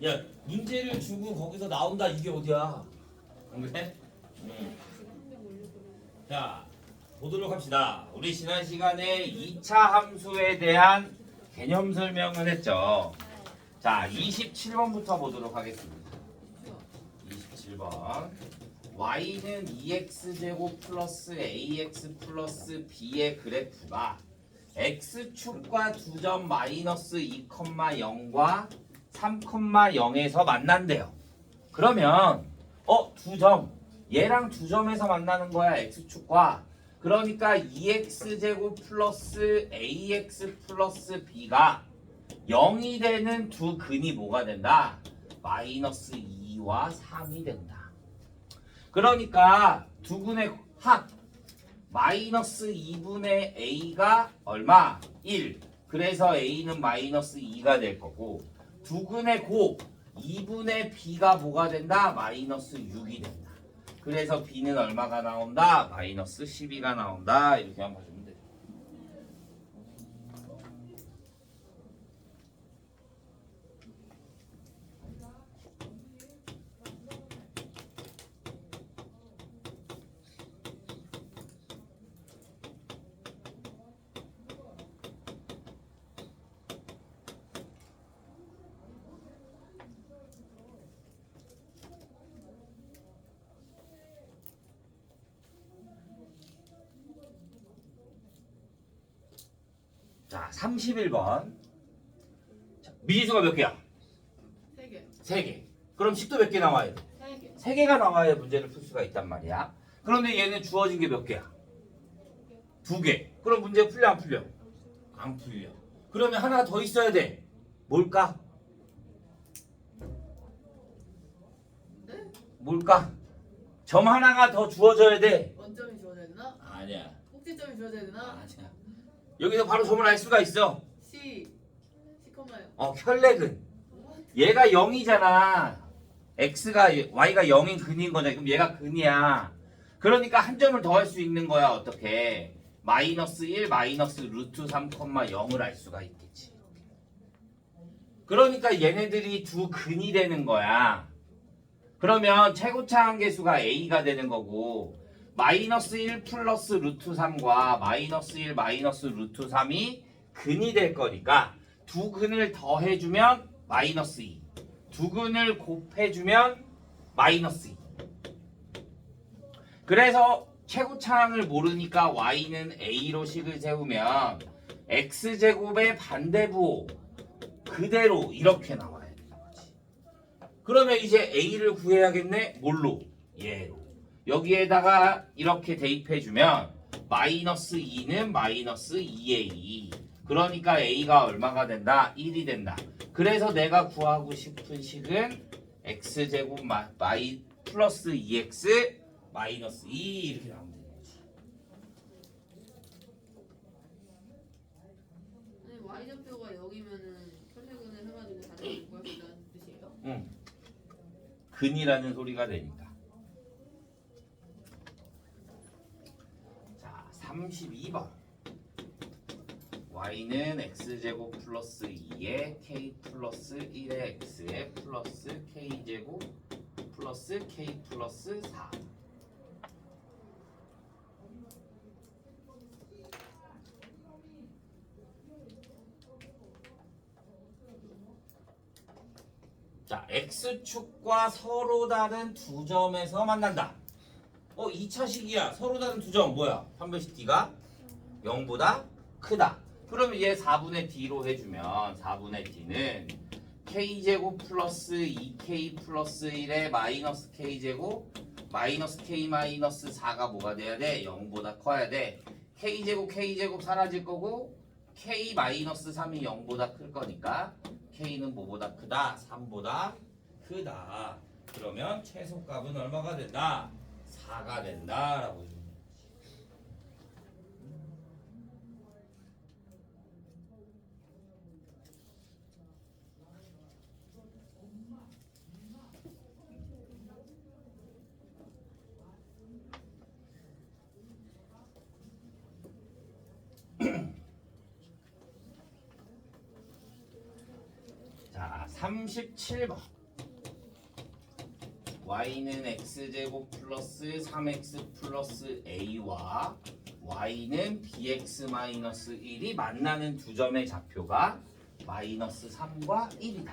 야, 문제를 주고 거기서 나온다 이게 어디야? 그래? 자, 보도록 합시다. 우리 지난 시간에 2차 함수에 대한 개념 설명을 했죠. 자, 27번부터 보도록 하겠습니다. 27번. y는 2x제곱 플러스 ax 플러스 b의 그래프가 x축과 2점 마이너스 2,0과 3,0에서 만난대요. 그러면 2점 얘랑 2점에서 만나는 거야 x축과. 그러니까 2x제곱 플러스 ax 플러스 b가 0이 되는 두 근이 뭐가 된다? 마이너스 2와 3이 된다. 그러니까 두 근의 합 마이너스 2분의 a가 얼마? 1. 그래서 a는 마이너스 2가 될 거고 두 근의 곱 2분의 b가 뭐가 된다? 마이너스 6이 된다. 그래서 b는 얼마가 나온다? 마이너스 12가 나온다. 이렇게 한번 봐주면 돼요. 자, 31번. 미지수가 몇 개야? 3개. 3개. 그럼 식도 몇 개 나와야 돼? 3개. 3개가 나와야 문제를 풀 수가 있단 말이야. 그런데 얘는 주어진 게 몇 개야? 2개. 그럼 문제 풀려 안 풀려? 안 풀려. 그러면 하나 더 있어야 돼. 뭘까? 네? 뭘까? 점 하나가 더 주어져야 돼. 원점이 주어져야 되나? 아니야. 꼭지점이 주어져야 되나? 아니야. 여기서 바로 점을 알 수가 있어. C. C콤마요. 혈렉은. 얘가 0이잖아. x가 y가 0인 근인 거잖아. 그럼 얘가 근이야. 그러니까 한 점을 더 할 수 있는 거야. 어떻게? 마이너스 1 마이너스 루트 3,0을 알 수가 있겠지. 그러니까 얘네들이 두 근이 되는 거야. 그러면 최고차 한계수가 a가 되는 거고 마이너스 1 플러스 루트 3과 마이너스 1 마이너스 루트 3이 근이 될 거니까 두 근을 더해주면 마이너스 2. 두 근을 곱해주면 마이너스 2. 그래서 최고차항을 모르니까 y는 a로 식을 세우면 x제곱의 반대부 그대로 이렇게 나와야 되는 거지. 그러면 이제 a를 구해야겠네. 뭘로? 얘로. 여기에다가 이렇게 대입해주면 마이너스 2는 마이너스 2a. 그러니까 a가 얼마가 된다? 1이 된다. 그래서 내가 구하고 싶은 식은 x제곱 플러스 2x 마이너스 2 이렇게 나오면 되는 거지. 아니 y좌표가 0이면은 혈색은을 해가지고 다른 걸 구할 수 있다는 뜻이에요? 응. 근이라는 소리가 되니까. 자, 32번. y는 x제곱 플러스 2에 k 플러스 1의 x에 플러스 k제곱 플러스 k 플러스 4. 자, x축과 서로 다른 두 점에서 만난다. 2차식이야. 서로 다른 두 점 뭐야? 판별식 d가 0보다 크다. 그러면 얘 4분의 d로 해주면 4분의 d는 k제곱 플러스 2k 플러스 1에 마이너스 k제곱 마이너스 k 마이너스 4가 뭐가 돼야 돼? 0보다 커야 돼. k제곱 사라질 거고 k 마이너스 3이 0보다 클 거니까 k는 뭐보다 크다? 3보다 크다. 그러면 최소값은 얼마가 된다? 4가 된다라고 해줍니다. 자, 자, 37번. y는 x제곱 플러스 3x 플러스 a와 y는 bx 마이너스 1이 만나는 두 점의 좌표가 마이너스 3과 1이다.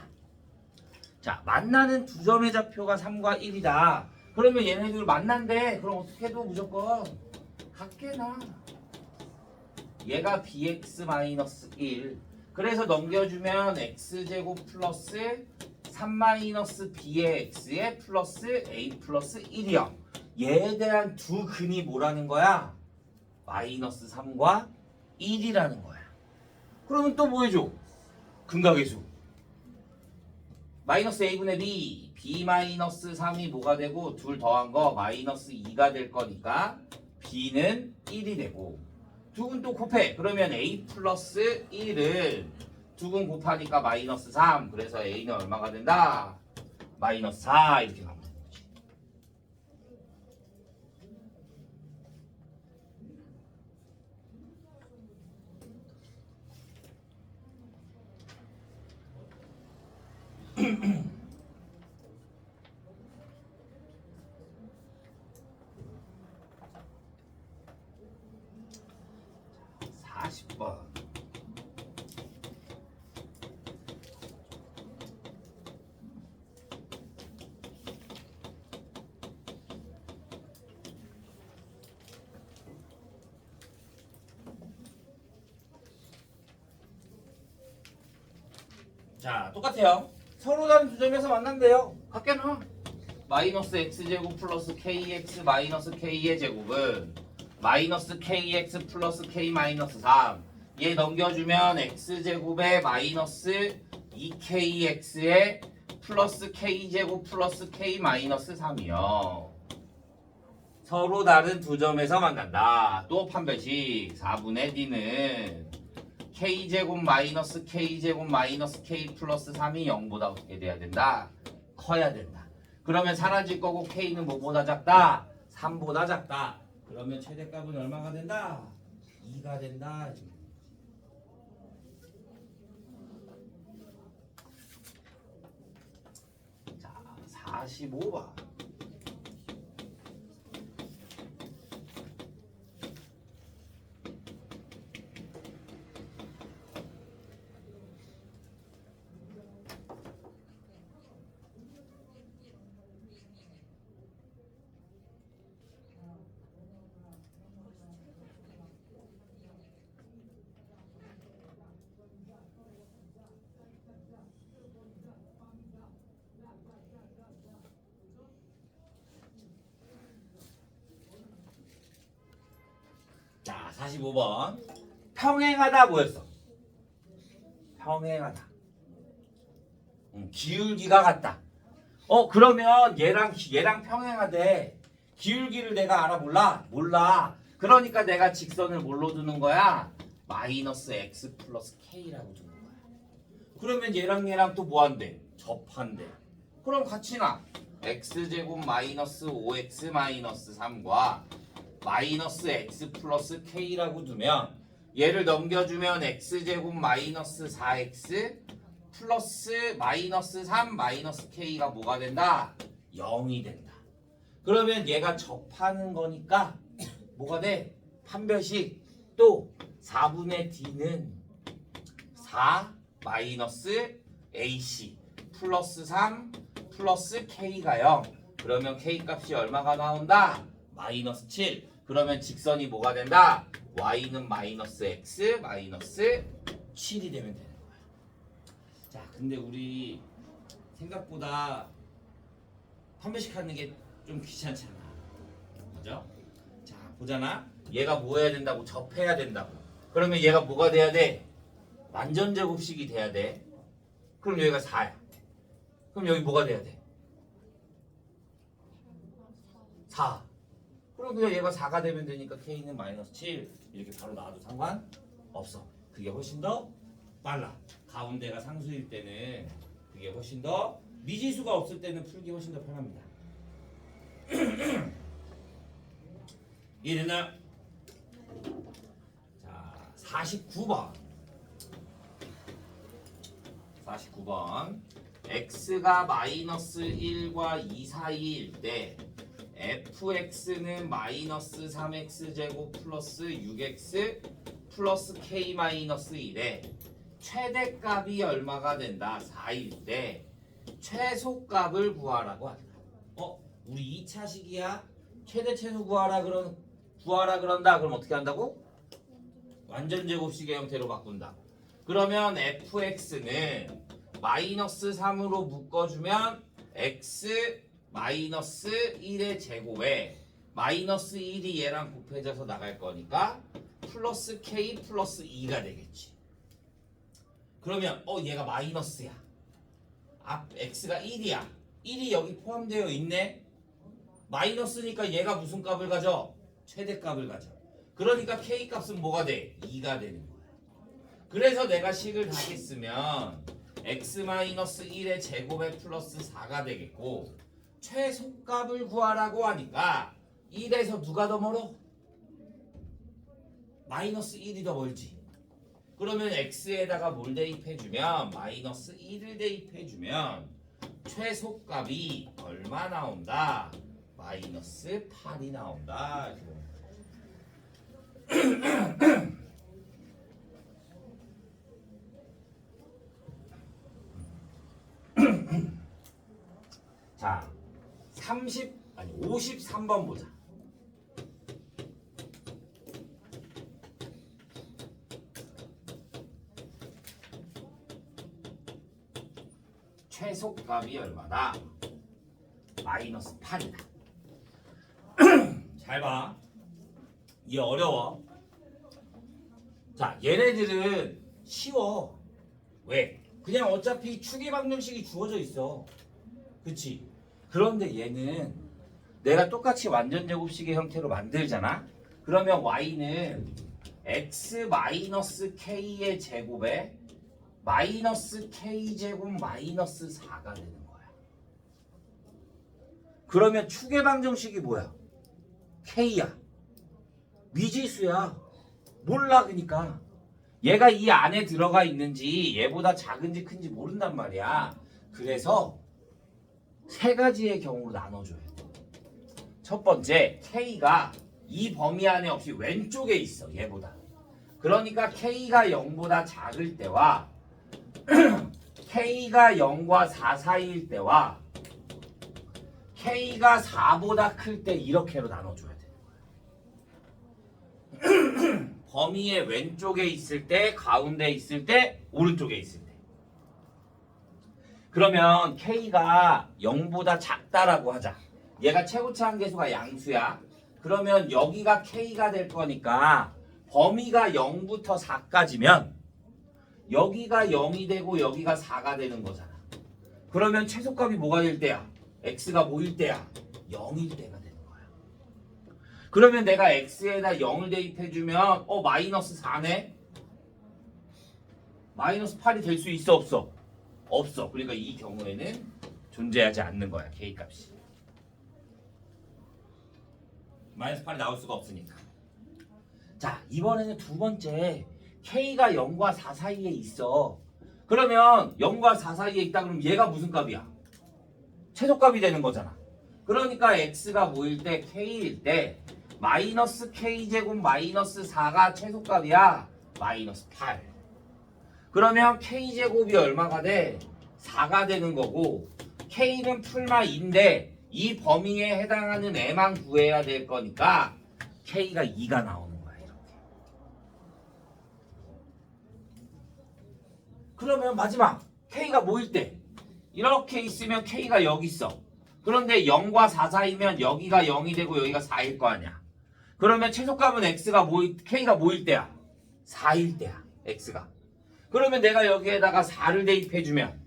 자, 만나는 두 점의 좌표가 3과 1이다. 그러면 얘네들 만난대. 그럼 어떻게 해도 무조건 같게 나. 얘가 bx 마이너스 1. 그래서 넘겨주면 x제곱 플러스 3 마이너스 b의 x에 플러스 a 플러스 1이요. 얘에 대한 두 근이 뭐라는 거야? 마이너스 3과 1이라는 거야. 그러면 또 뭐 해줘? 근각의 수. 마이너스 a분의 b 마이너스 3이 뭐가 되고 둘 더한 거 마이너스 2가 될 거니까 b는 1이 되고 두근 또 곱해. 그러면 a 플러스 1은 두근 곱하니까 마이너스 3. 그래서 a는 얼마가 된다? 마이너스 4 이렇게 가면 되는 거지. 자, 40번. 자, 똑같아요. 서로 다른 두 점에서 만난대요. 같게나. 마이너스 x제곱 플러스 kx 마이너스 k의 제곱은 마이너스 kx 플러스 k 마이너스 3. 얘 넘겨주면 x제곱에 마이너스 2kx에 플러스 k제곱 플러스 k 마이너스 3이요. 서로 다른 두 점에서 만난다. 또 판별식 4분의 d는 k제곱 마이너스 k제곱 마이너스 k 플러스 3이 0보다 어떻게 돼야 된다? 커야 된다. 그러면 사라질 거고 k는 뭐보다 작다? 3보다 작다. 그러면 최대값은 얼마가 된다? 2가 된다. 자, 45번. 자, 45번. 평행하다 뭐였어? 평행하다. 기울기가 같다. 그러면 얘랑 평행하대. 기울기를 내가 알아 몰라? 몰라. 그러니까 내가 직선을 뭘로 두는 거야? 마이너스 x 플러스 k라고 두는 거야. 그러면 얘랑 또 뭐 한대? 접한대. 그럼 같이 나. x제곱 마이너스 5x 마이너스 3과 마이너스 x 플러스 k라고 두면 얘를 넘겨주면 x제곱 마이너스 4x 플러스 마이너스 3 마이너스 k가 뭐가 된다? 0이 된다. 그러면 얘가 접하는 거니까 뭐가 돼? 판별식 또 4분의 d는 4 마이너스 ac 플러스 3 플러스 k가 0. 그러면 k 값이 얼마가 나온다? 마이너스 7. 그러면 직선이 뭐가 된다? y는 마이너스 x 마이너스 7이 되면 되는 거야. 자, 근데 우리 생각보다 판별식 하는 게 좀 귀찮잖아. 그죠? 자, 보잖아. 얘가 뭐 해야 된다고? 접해야 된다고. 그러면 얘가 뭐가 돼야 돼? 완전 제곱식이 돼야 돼. 그럼 여기가 4야. 그럼 여기 뭐가 돼야 돼? 4. 그럼 그냥 얘가 4가 되면 되니까 k는 마이너스 7 이렇게 바로 나와도 상관없어. 그게 훨씬 더 빨라. 가운데가 상수일 때는 그게 훨씬 더, 미지수가 없을 때는 풀기 훨씬 더 편합니다. 이래나. 자, 49번. x가 마이너스 1과 2 사이일 때 fx는 마이너스 3x 제곱 플러스 6x 플러스 k 마이너스 1에 최대값이 얼마가 된다? 4일 때 최소값을 구하라고 한다. 우리 2차식이야. 최대 최소 구하라 그런다. 그럼 어떻게 한다고? 완전 제곱식의 형태로 바꾼다. 그러면 fx는 마이너스 3으로 묶어주면 x 마이너스 1의 제곱에 마이너스 1이 얘랑 곱해져서 나갈 거니까 플러스 k 플러스 2가 되겠지. 그러면 얘가 마이너스야. x가 1이야. 1이 여기 포함되어 있네. 마이너스니까 얘가 무슨 값을 가져? 최대값을 가져. 그러니까 k 값은 뭐가 돼? 2가 되는 거야. 그래서 내가 식을 다시 쓰면 x-1의 제곱에 플러스 4가 되겠고 최소값을 구하라고 하니까 1에서 누가 더 멀어? 마이너스 1이 더 멀지. 그러면 x에다가 뭘 대입해주면 마이너스 1을 대입해주면 최소값이 얼마 나온다? 마이너스 8이 나온다. 자, 53번 보자. 최소값이 얼마다? 마이너스 8이다. 잘 봐. 이게 어려워. 자, 얘네들은 쉬워. 왜? 그냥 어차피 추계 방정식이 주어져 있어. 그치? 그런데 얘는 내가 똑같이 완전 제곱식의 형태로 만들잖아? 그러면 y는 x 마이너스 k의 제곱에 마이너스 k 제곱 마이너스 4가 되는 거야. 그러면 추계 방정식이 뭐야? k야. 미지수야. 몰라. 그러니까 얘가 이 안에 들어가 있는지 얘보다 작은지 큰지 모른단 말이야. 그래서 세 가지의 경우로 나눠줘야 돼. 첫 번째, k가 이 범위 안에 없이 왼쪽에 있어. 얘보다. 그러니까 k가 0보다 작을 때와 k가 0과 4 사이일 때와 k가 4보다 클 때 이렇게로 나눠줘야 돼. 범위의 왼쪽에 있을 때, 가운데 있을 때, 오른쪽에 있을 때. 그러면 k가 0보다 작다라고 하자. 얘가 최고차 한계수가 양수야. 그러면 여기가 k가 될 거니까 범위가 0부터 4까지면 여기가 0이 되고 여기가 4가 되는 거잖아. 그러면 최소값이 뭐가 될 때야? x가 뭐일 때야? 0일 때가 되는 거야. 그러면 내가 x에다 0을 대입해주면 마이너스 4네? 마이너스 8이 될 수 있어 없어? 없어. 그러니까 이 경우에는 존재하지 않는 거야. k값이. 마이너스 8이 나올 수가 없으니까. 자, 이번에는 두 번째. k가 0과 4 사이에 있어. 그러면 0과 4 사이에 있다 그러면 얘가 무슨 값이야? 최소값이 되는 거잖아. 그러니까 x가 뭐일 때? k일 때 마이너스 k제곱 마이너스 4가 최소값이야. 마이너스 8. 그러면 k제곱이 얼마가 돼? 4가 되는 거고 k는 풀마 2인데 이 범위에 해당하는 애만 구해야 될 거니까 k가 2가 나오는 거야. 이렇게. 그러면 마지막 k가 뭐일 때? 이렇게 있으면 k가 여기 있어. 그런데 0과 4 사이면 여기가 0이 되고 여기가 4일 거 아니야. 그러면 최소값은 k가 뭐일 때야? 4일 때야. x가. 그러면 내가 여기에다가 4를 대입해주면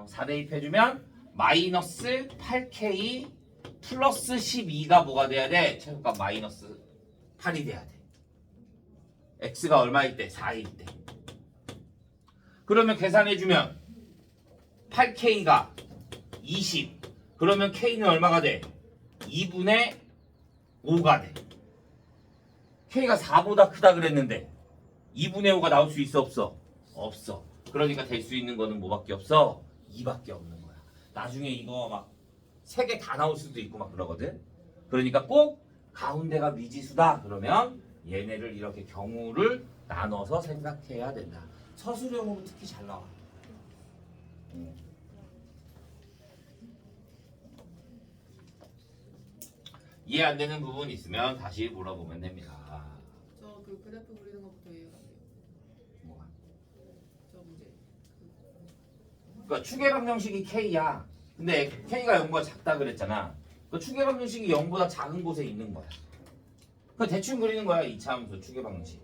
4 대입해주면 마이너스 8k 플러스 12가 뭐가 돼야 돼? 최소값 마이너스 8이 돼야 돼. x가 얼마일 때? 4일 때. 그러면 계산해주면 8k가 20. 그러면 k는 얼마가 돼? 2분의 5가 돼. k가 4보다 크다 그랬는데 2분의 5가 나올 수 있어 없어? 없어. 그러니까 될 수 있는 거는 뭐밖에 없어? 2밖에 없는 거야. 나중에 이거 막 3개 다 나올 수도 있고 막 그러거든. 그러니까 꼭 가운데가 미지수다 그러면 얘네를 이렇게 경우를 나눠서 생각해야 된다. 서술형으로 특히 잘 나와. 이해 안 되는 부분 있으면 다시 물어보면 됩니다. 저 그 그래프 그리는 것부터 이해가 돼요. 뭐가? 저 문제. 그러니까 추계 방정식이 K야. 근데 K가 0보다 작다 그랬잖아. 그 추계 방정식이 0보다 작은 곳에 있는 거야. 그 대충 그리는 거야. 2차 함수 추계 방정식.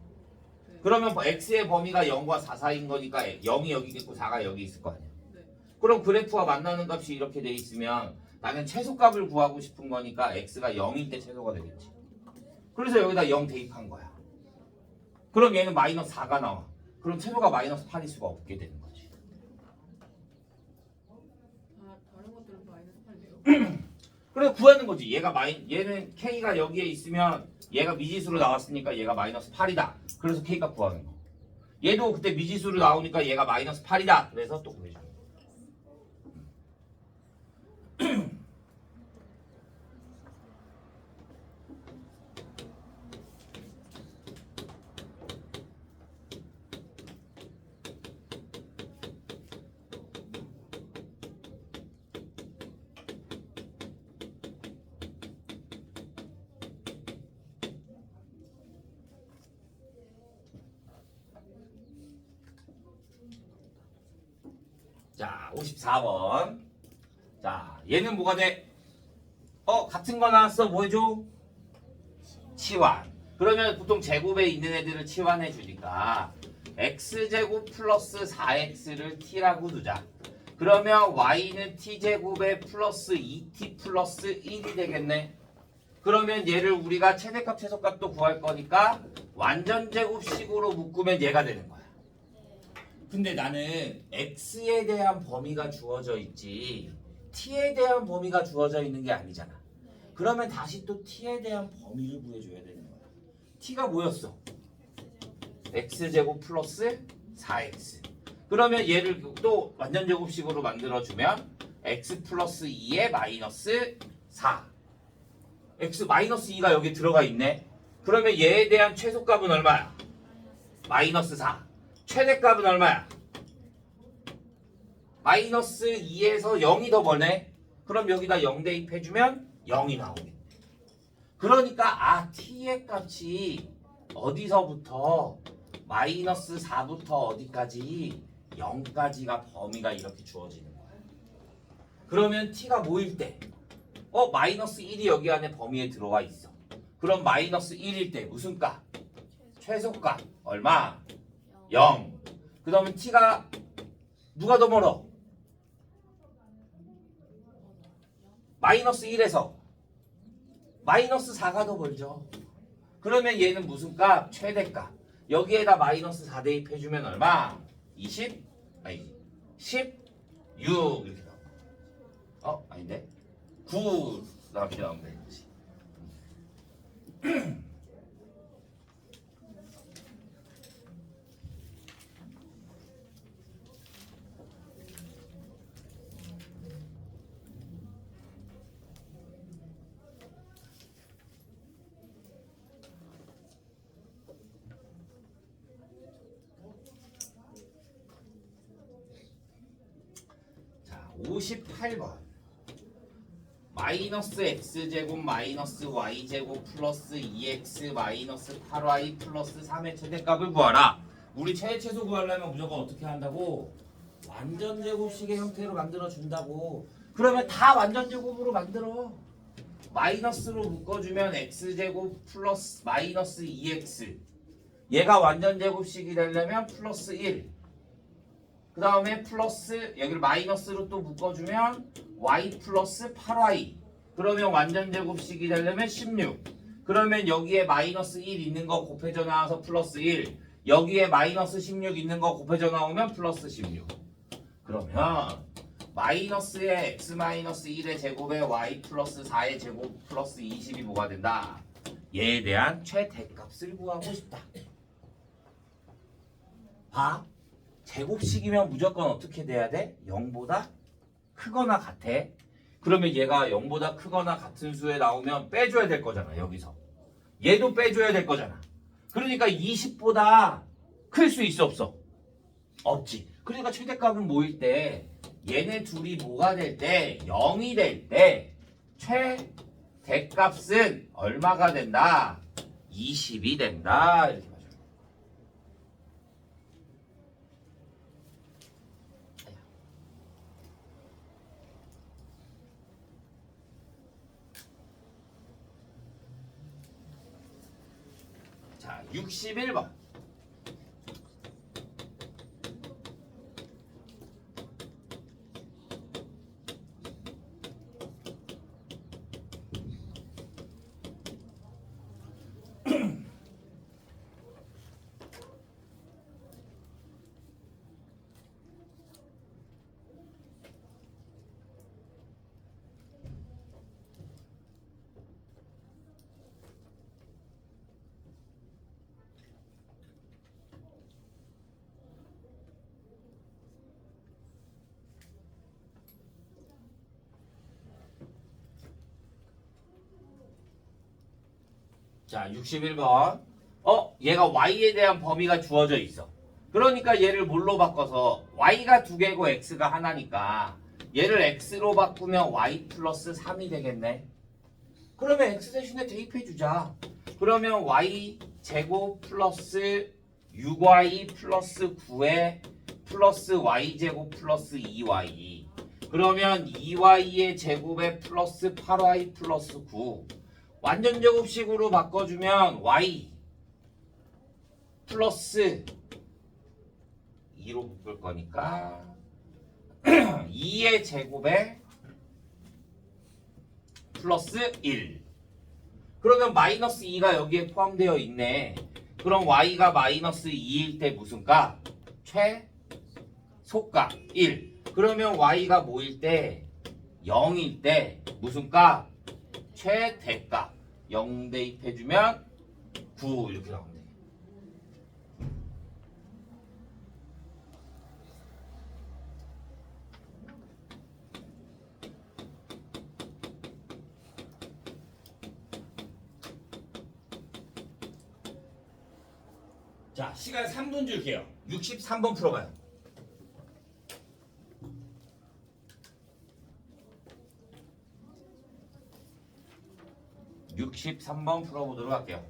네. 그러면 뭐 X의 범위가 0과 4 사이인 거니까 0이 여기 있고 4가 여기 있을 거 아니야. 네. 그럼 그래프와 만나는 값이 이렇게 돼 있으면 나는 최소값을 구하고 싶은 거니까 X가 0일 때 최소가 되겠지. 그래서 여기다 0 대입한 거야. 그럼 얘는 마이너스 4가 나와. 그럼 최소가 마이너스 8일 수가 없게 되는 거지. 다른 것들은 마이너스 8이에요. 그래서 구하는 거지. 얘는 K가 여기에 있으면 얘가 미지수로 나왔으니까 얘가 마이너스 8이다. 그래서 K값 구하는 거. 얘도 그때 미지수로 나오니까 얘가 마이너스 8이다. 그래서 또 구해줘. 자, 54번. 자, 얘는 뭐가 돼? 같은 거 나왔어. 뭐 해줘? 치환. 그러면 보통 제곱에 있는 애들을 치환해 주니까 x제곱 플러스 4x를 t라고 두자. 그러면 y는 t제곱에 플러스 2t 플러스 1이 되겠네. 그러면 얘를 우리가 최대값 최소값도 구할 거니까 완전제곱식으로 묶으면 얘가 되는 거야. 근데 나는 x에 대한 범위가 주어져 있지 t에 대한 범위가 주어져 있는 게 아니잖아. 그러면 다시 또 t에 대한 범위를 구해줘야 되는 거야. t가 뭐였어? x제곱 플러스 4x. 그러면 얘를 또 완전제곱식으로 만들어주면 x 플러스 2에 마이너스 4. x 마이너스 2가 여기 들어가 있네. 그러면 얘에 대한 최소값은 얼마야? 마이너스 4. 최대값은 얼마야? 마이너스 2에서 0이 더 멀네. 그럼 여기다 0 대입해주면 0이 나오겠네. 그러니까 t의 값이 어디서부터 마이너스 4부터 어디까지 0까지가 범위가 이렇게 주어지는 거야. 그러면 t가 뭐일 때? 마이너스 1이 여기 안에 범위에 들어와 있어. 그럼 마이너스 1일 때 무슨 값? 최소값 얼마? 0. 그러면 t가 누가 더 멀어? 마이너스 1에서 마이너스 4가 더 멀죠. 그러면 얘는 무슨 값? 최대값. 여기에다 마이너스 4 대입해주면 얼마? 16 이렇게 나와. 아닌데? 9 이렇게 나오면 되지. 자, 58번. 마이너스 x제곱 마이너스 y제곱 플러스 2x 마이너스 8y 플러스 3의 최대값을 구하라. 우리 최대최소 구하려면 무조건 어떻게 한다고? 완전제곱식의 형태로 만들어 준다고. 그러면 다 완전제곱으로 만들어. 마이너스로 묶어주면 x제곱 플러스 마이너스 2x. 얘가 완전제곱식이 되려면 플러스 1. 그 다음에 플러스 여기를 마이너스로 또 묶어주면 y 플러스 8y. 그러면 완전제곱식이 되려면 16. 그러면 여기에 마이너스 1 있는 거 곱해져 나와서 플러스 1. 여기에 마이너스 16 있는 거 곱해져 나오면 플러스 16. 그러면 마이너스의 x 마이너스 1의 제곱에 y 플러스 4의 제곱 플러스 20이 뭐가 된다? 얘에 대한 최대값을 구하고 싶다. 봐. 제곱식이면 무조건 어떻게 돼야 돼? 0보다 크거나 같아. 그러면 얘가 0보다 크거나 같은 수에 나오면 빼줘야 될 거잖아. 여기서 얘도 빼줘야 될 거잖아. 그러니까 20보다 클 수 있어 없어? 없지. 그러니까 최대값은 뭐일 때 얘네 둘이 뭐가 될 때 0이 될 때 최대값은 얼마가 된다? 20이 된다. 이렇게 봐줘요. 자, 61번. 자, 61번. 얘가 y에 대한 범위가 주어져 있어. 그러니까 얘를 뭘로 바꿔서 y가 두 개고 x가 하나니까 얘를 x로 바꾸면 y 플러스 3이 되겠네. 그러면 x 대신에 대입해 주자. 그러면 y 제곱 플러스 6y 플러스 9에 플러스 y 제곱 플러스 2y. 그러면 2y의 제곱에 플러스 8y 플러스 9. 완전 제곱식으로 바꿔주면 y 플러스 2로 묶을 거니까 2의 제곱에 플러스 1. 그러면 마이너스 2가 여기에 포함되어 있네. 그럼 y가 마이너스 2일 때 무슨 값? 최소값 1. 그러면 y가 뭐일 때? 0일 때 무슨 값? 최대값. 0 대입해주면 9 이렇게 나오면 돼. 자, 시간 3분 줄게요. 63번 풀어봐요. 63번 풀어보도록 할게요.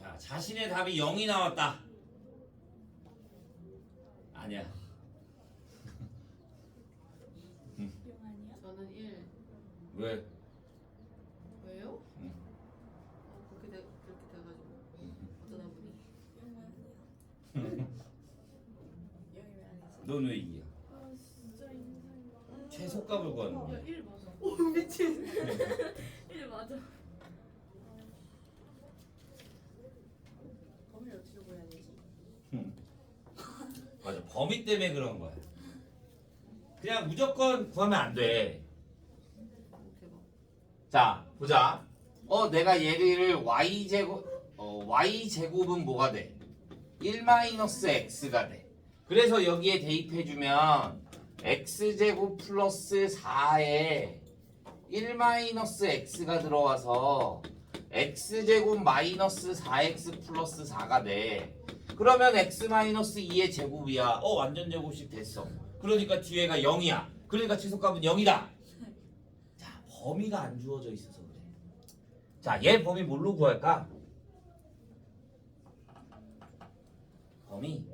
자, 자신의 답이 0이 나왔다. 아니야. 저는 1. 왜? 왜요? 응. 그렇게 돼가지고 어쩌다 보니. 넌 왜 2야? 아 진짜 인상이. 최소값을 구하는 1 맞아. 오 미친. 1 맞아. 범위를 어떻게 구해야 되지? 맞아, 범위 때문에 그런 거야. 그냥 무조건 구하면 안 돼. 대박. 자, 보자. 내가 얘를 y 제곱은 뭐가 돼? 1-x가 돼. 그래서 여기에 대입해주면 x 제곱 플러스 4에 1-x가 들어와서 x 제곱 마이너스 4x 플러스 4가 돼. 그러면 x 마이너스 2의 제곱이야. 완전 제곱식 됐어. 그러니까 뒤에가 0이야. 그러니까 최소값은 0이다. 자, 범위가 안 주어져 있어서 그래. 자, 얘 범위 뭘로 구할까? 범위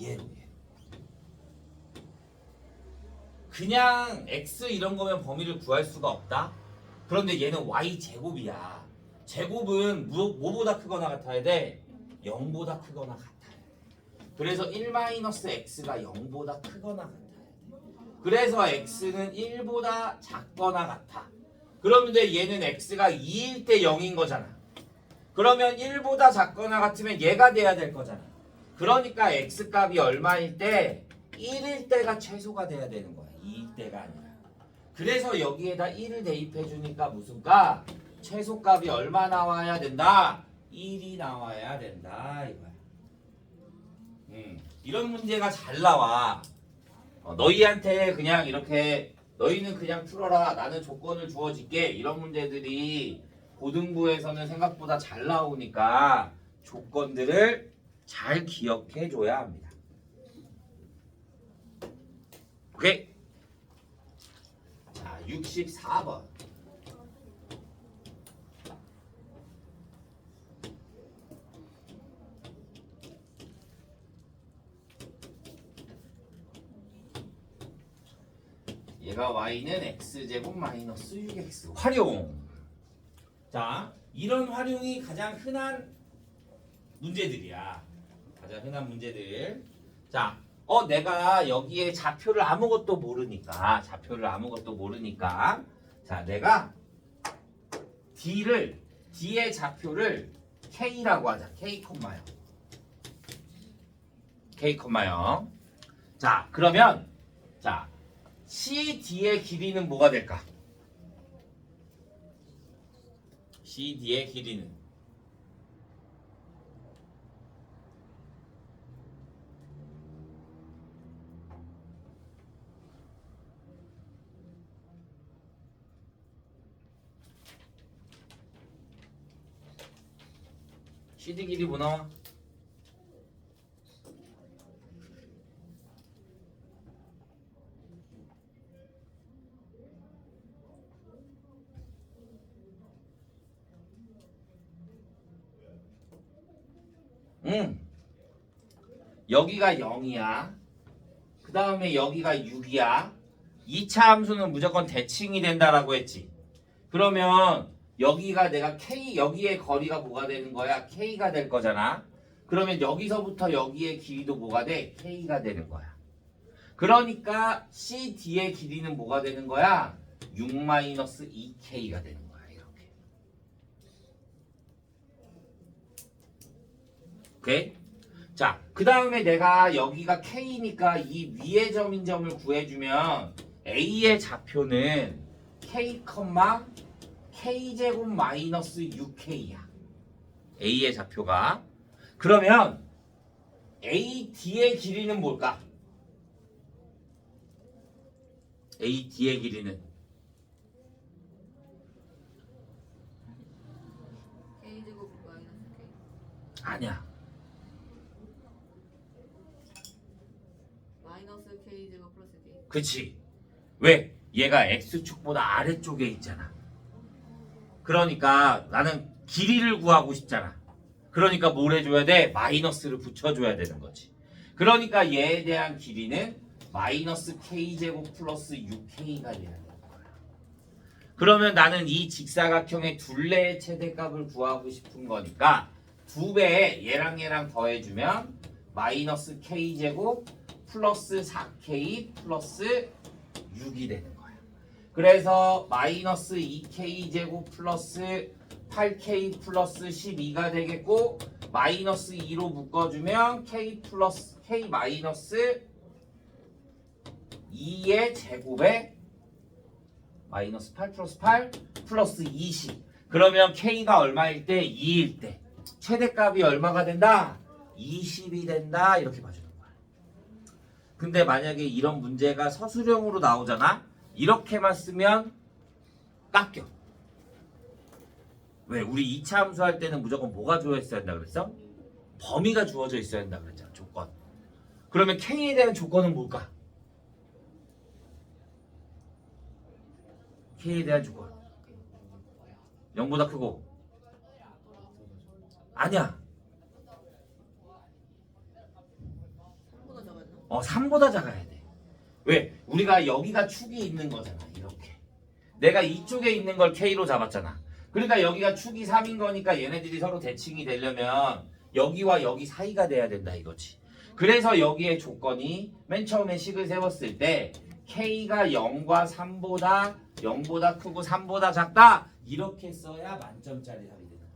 얘로 얘. 그냥 x 이런 거면 범위를 구할 수가 없다. 그런데 얘는 y 제곱이야. 제곱은 뭐보다 크거나 같아야 돼? 0보다 크거나 같아야 돼. 그래서 1-x가 0보다 크거나 같아야 돼. 그래서 x는 1보다 작거나 같아. 그런데 얘는 x가 2일 때 0인 거잖아. 그러면 1보다 작거나 같으면 얘가 돼야 될 거잖아. 그러니까 x값이 얼마일 때? 1일 때가 최소가 돼야 되는 거야. 2일 때가 아니라. 그래서 여기에다 1을 대입해 주니까 무슨 값? 최소값이 얼마 나와야 된다? 1이 나와야 된다 이거야. 이런 문제가 잘 나와. 너희한테 그냥 이렇게 너희는 그냥 풀어라. 나는 조건을 주어질게. 이런 문제들이 고등부에서는 생각보다 잘 나오니까 조건들을 잘 기억해 줘야 합니다. 오케이? 자, 64번. 얘가 y는 x제곱 마이너스 6x 활용. 자, 이런 활용이 가장 흔한 문제들이야. 가장 흔한 문제들. 자, 내가 여기에 좌표를 아무것도 모르니까 자, 내가 D의 좌표를 K라고 하자. K, 0. 자, 그러면 자, CD의 길이는 뭐가 될까? CD의 길이는 CD 길이 뭐 나와? 여기가 0이야. 그 다음에 여기가 6이야. 2차 함수는 무조건 대칭이 된다라고 했지. 그러면 여기가 내가 K, 여기의 거리가 뭐가 되는 거야? K가 될 거잖아. 그러면 여기서부터 여기의 길이도 뭐가 돼? K가 되는 거야. 그러니까 CD의 길이는 뭐가 되는 거야? 6-2K가 되는 거야. 이렇게. 오케이? 자, 그 다음에 내가 여기가 K니까 이 위의 점인 점을 구해주면 A의 좌표는 K, K제곱 마이너스 6K야. A의 좌표가. 그러면 AD의 길이는 뭘까? AD의 길이는 K제곱 마이너스 K. 아니야. 마이너스 K제곱 플러스 K. 그치? 왜? 얘가 X축보다 아래쪽에 있잖아. 그러니까 나는 길이를 구하고 싶잖아. 그러니까 뭘 해줘야 돼? 마이너스를 붙여줘야 되는 거지. 그러니까 얘에 대한 길이는 마이너스 K제곱 플러스 6K가 돼야 되는 거야. 그러면 나는 이 직사각형의 둘레의 최대값을 구하고 싶은 거니까 2배에 얘랑 더해주면 마이너스 K제곱 플러스 4K 플러스 6이 되는 거야. 그래서 마이너스 2K제곱 플러스 8K 플러스 12가 되겠고 마이너스 2로 묶어주면 K 마이너스 2의 제곱에 마이너스 8 플러스 8 플러스 20. 그러면 K가 얼마일 때? 2일 때. 최대값이 얼마가 된다? 20이 된다. 이렇게 봐주는 거야. 근데 만약에 이런 문제가 서술형으로 나오잖아? 이렇게만 쓰면 깎여. 왜? 우리 2차 함수 할 때는 무조건 뭐가 주어져 있어야 된다 그랬어? 범위가 주어져 있어야 된다 그랬잖아. 조건. 그러면 K에 대한 조건은 뭘까? K에 대한 조건 0보다 크고 아니야. 3보다 작았나? 3보다 작아야 돼. 왜? 우리가 여기가 축이 있는 거잖아. 이렇게. 내가 이쪽에 있는 걸 K로 잡았잖아. 그러니까 여기가 축이 3인 거니까 얘네들이 서로 대칭이 되려면 여기와 여기 사이가 돼야 된다 이거지. 그래서 여기에 조건이 맨 처음에 식을 세웠을 때 K가 0과 0보다 크고 3보다 작다. 이렇게 써야 만점짜리 답이 되는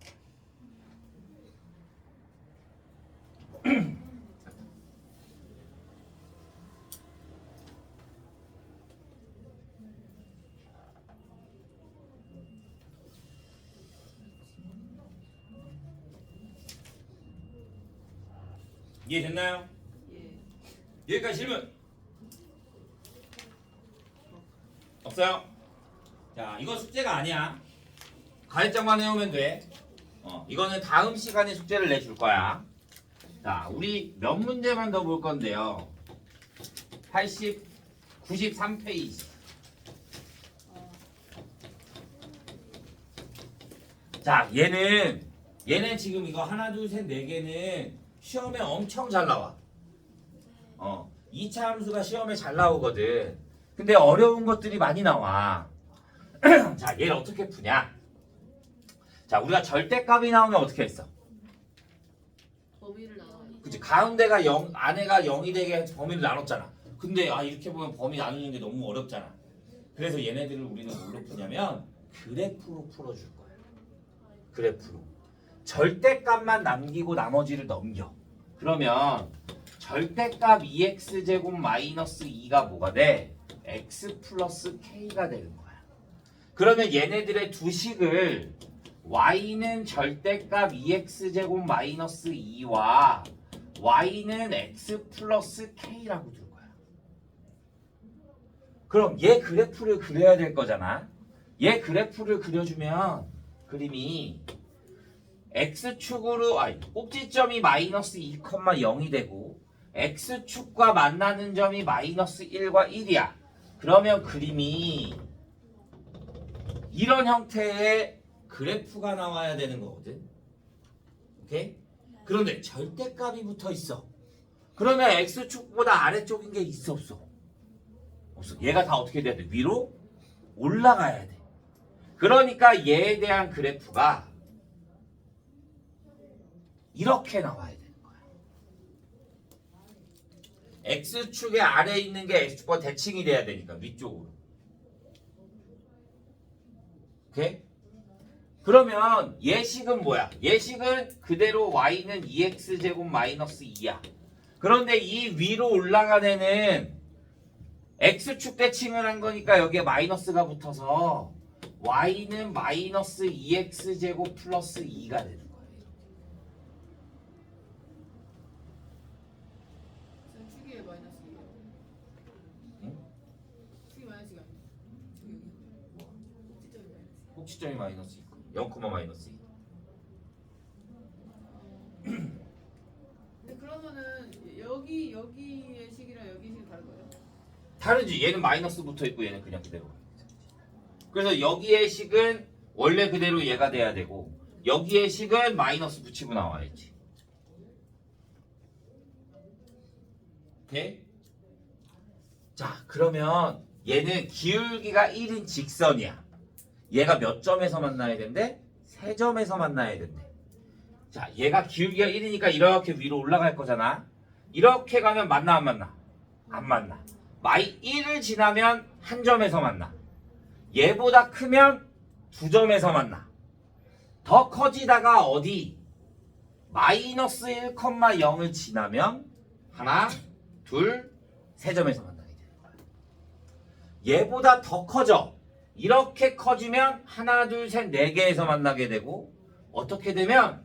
거야. 이해됐나요? 예. 여기까지 질문 없어요? 자, 이거 숙제가 아니야. 가해점만 해오면 돼. 이거는 다음 시간에 숙제를 내줄 거야. 자, 우리 몇 문제만 더 볼 건데요. 93페이지. 자, 얘는 지금 이거 하나, 둘, 셋, 네 개는 시험에 엄청 잘 나와. 2차 함수가 시험에 잘 나오거든. 근데 어려운 것들이 많이 나와. 자, 얘를 어떻게 푸냐? 자, 우리가 절대값이 나오면 어떻게 했어? 범위를 나눠. 그치, 가운데가 0, 안에가 0이 되게 범위를 나눴잖아. 근데 이렇게 보면 범위 나누는 게 너무 어렵잖아. 그래서 얘네들을 우리는 뭘로 푸냐면 그래프로 풀어줄 거야. 그래프로. 절대값만 남기고 나머지를 넘겨. 그러면 절대값 2x제곱 마이너스 2가 뭐가 돼? x 플러스 k가 되는 거야. 그러면 얘네들의 두 식을 y는 절대값 2x제곱 마이너스 2와 y는 x 플러스 k라고 둘 거야. 그럼 얘 그래프를 그려야 될 거잖아. 얘 그래프를 그려주면 그림이 x축으로 꼭지점이 마이너스 2,0이 되고 x축과 만나는 점이 마이너스 1과 1이야. 그러면 그림이 이런 형태의 그래프가 나와야 되는 거거든. 오케이? 그런데 절대값이 붙어 있어. 그러면 x축보다 아래쪽인 게 있어 없어? 없어. 얘가 다 어떻게 돼야 돼? 위로 올라가야 돼. 그러니까 얘에 대한 그래프가 이렇게 나와야 되는 거야. x축의 아래에 있는 게 x축과 대칭이 돼야 되니까 위쪽으로. 오케이? 그러면 예식은 뭐야? 예식은 그대로 y는 2x제곱 마이너스 2야. 그런데 이 위로 올라간 애는 x축 대칭을 한 거니까 여기에 마이너스가 붙어서 y는 마이너스 2x제곱 플러스 2가 되는 거야. 축이 마이너스 2야. 응? 축이 마이너스 2가 아니야. 꼭지점이 마이너스 2. 0, 마이너스 2. 근데 그러면은 여기의 식이랑 여기 식이 다른 거예요? 다르지. 얘는 마이너스 붙어 있고 얘는 그냥 그대로. 그래서 여기의 식은 원래 그대로 얘가 돼야 되고 여기의 식은 마이너스 붙이고 나와야지. 오케이? 자, 그러면 얘는 기울기가 1인 직선이야. 얘가 몇 점에서 만나야 된대? 3점에서 만나야 된대. 자, 얘가 기울기가 1이니까 이렇게 위로 올라갈 거잖아. 이렇게 가면 만나 안 만나? 안 만나. 1을 지나면 한 점에서 만나. 얘보다 크면 2점에서 만나. 더 커지다가 어디? 마이너스 1,0을 지나면 하나, 둘, 3점에서 만나게 되는 거야. 얘보다 더 커져. 이렇게 커지면 하나, 둘, 셋, 4개에서 만나게 되고 어떻게 되면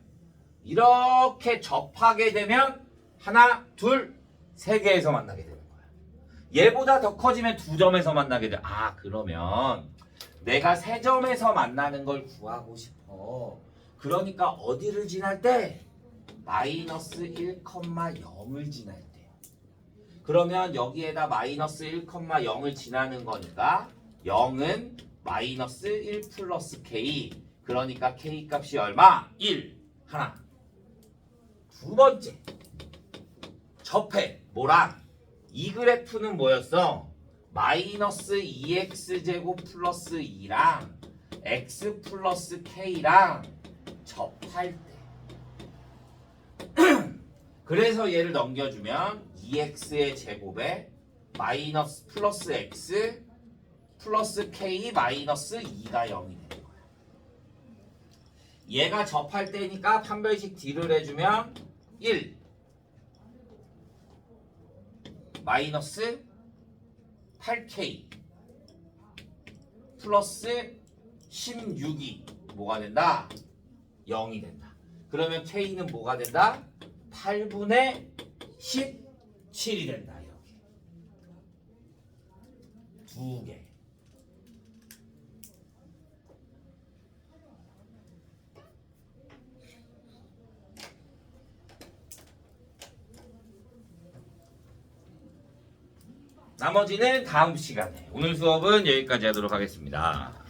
이렇게 접하게 되면 하나, 둘, 3개에서 만나게 되는 거야. 얘보다 더 커지면 2점에서 만나게 돼. 그러면 내가 3점에서 만나는 걸 구하고 싶어. 그러니까 어디를 지날 때? 마이너스 1,0을 지날 때. 그러면 여기에다 마이너스 1,0을 지나는 거니까 0은 마이너스 1 플러스 k. 그러니까 k 값이 얼마? 1. 하나. 두 번째 접해 뭐랑 이 그래프는 뭐였어? 마이너스 2x제곱 플러스 2랑 x 플러스 k랑 접할 때 그래서 얘를 넘겨주면 2x의 제곱에 마이너스 플러스 x 플러스 k 마이너스 2가 0이 되는 거야. 얘가 접할 때니까 판별식 D를 해주면 1 마이너스 8k 플러스 16이 뭐가 된다? 0이 된다. 그러면 k는 뭐가 된다? 8분의 17이 된다. 여기 두 개. 나머지는 다음 시간에. 오늘 수업은 여기까지 하도록 하겠습니다.